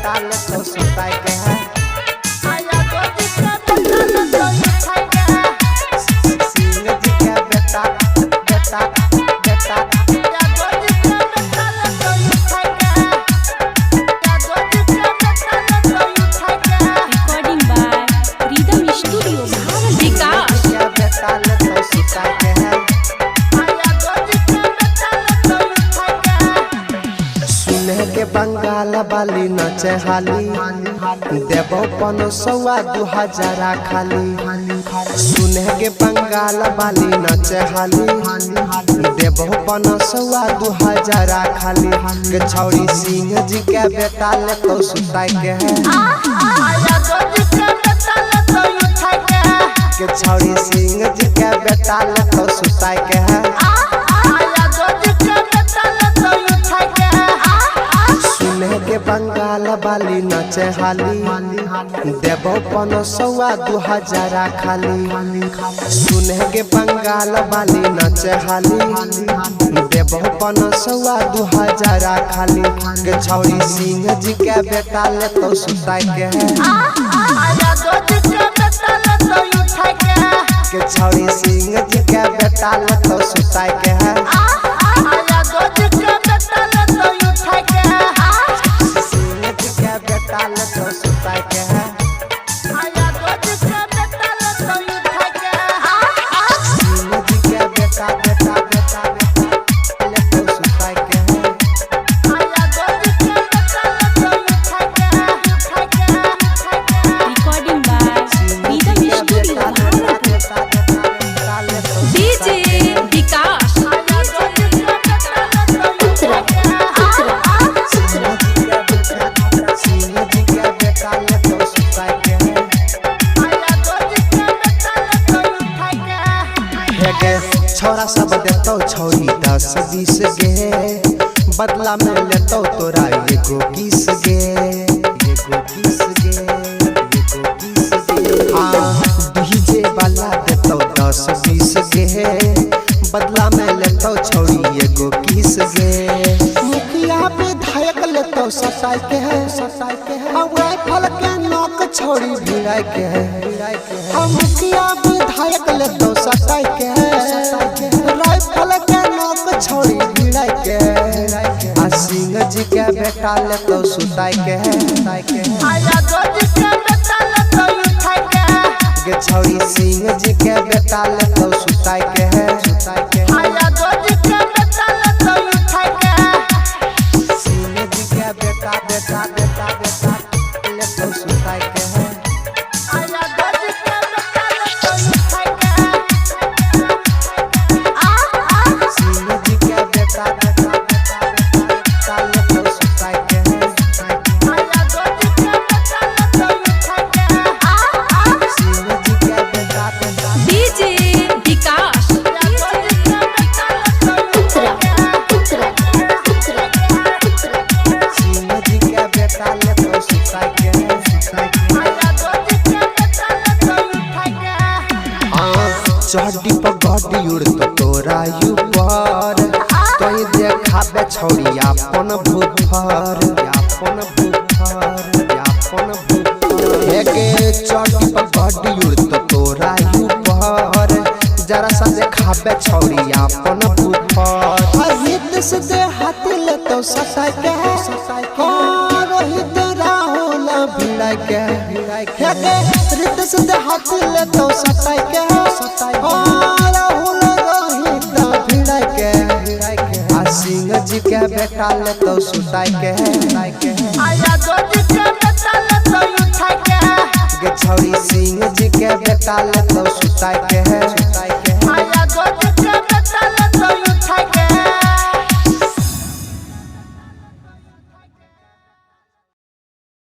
बेटा ले तो सुताई के है आया गोदी के बेटा ले तो उठाई के सिंह जी के बेटा बेटा बेटा आया गोदी के बेटा ले तो उठाई के आया गोदी के बेटा ले तो उठाई के Recording by Rhythm Studio विकास के बेटा ले तो सुताई के है आया गोदी के बेटा ले तो उठाई के सुने के बंगाल वाली नचे हाली देवो 500-2000 खाली सुने के बंगाल वाली नचे हाली देवो 500-2000 खाली के छौरी सिंह जी के बेटा ले तो सुताई के है आया गोदी के बेटा ले तो उठाई के के छौरी सिंह जी के बेटा ले तो सुताई के है आया गोदी के बेटा ले तो उठाई के सुने के बंगाल वाली नचे हाली देवो 500-2000 खाली सुने के बंगाल वाली नचे हाली देवो 500-2000 खाली के छौरी सिंह जी के बेटा ले तो सुताई के है आया गोदी के बेटा ले तो उठाई के के छौरी सिंह जी के बेटा ले तो सुताई के है आया गोदी के बेटा ले तो उठाई के सिंह जी के बेटा ले तो सुताई के है आया गोदी के बेटा ले तो उठाई के सिंह जी के बेटा बेटा बेटा बेटा ले तो सुताई के है आया गोदी के बेटा ले तो उठाई के Recording by Rhythm Studio DJ विकास आया गोदी के बेटा ले तो उठाई के सिंह जी के बेटा ले तो सुताई के है आया गोदी के बेटा ले तो उठाई के छोरा सब देतो छौरी 10-20 गे बदला में लेतो तोरा एगो किस गे डीजे वाला देतो 10-20 गे बदला में लेतो छौरी एगो किस गे मुखिया विधायक लेतो ससाई के है अवे फल के नौक छौरी भिड़ाई के है मुखिया विधायक लेतो ससाई के है राइफल के नौक छौरी भिड़ाई के आ सिंह जी के बेटा ले तो सुताई के है आया गोदी के बेटा ले तो उठाई के के छौरी सिंह जी के बेटा ले तो सुताई के है आया गोदी के बेटा ले तो उठाई के सिंह जी के बेटा बेटा बेटा बेटा ले तो सुताई के है आया गोदी के बेटा ले तो उठाई के सिंह जी के बेटा बेटा बेटा बेटा ले तो सुताई के है आया गोदी के बेटा ले तो उठाई के सिंह जी के बेटा बेटा DJ विकास आया गोदी के बेटा ले तो उठाई सिंह जी के बेटा ले तो सुताई के है आया गोदी के बेटा ले तो उठाई के चढ़ी पर गड्डी उड़ तो तोरा ऊपर कहीं देखाबे छौरी अपन भूफर चढ़ी पर गड्डी उड़ तो तोरा ऊपर जरा सा देखाबे छौरी अपन भूफर हित से दे हाथी ले तो ससाई के रोहित राहुल भिड़ाई के रित से दे हाथी ले तो ससाई के राहुल रोहित भिड़ाई के आ सिंह जी के बेटा ले तो सुताई के आया गोदी के बेटा ले तो उठाई के गे छौरी सिंह जी के बेटा ले तो सुताई के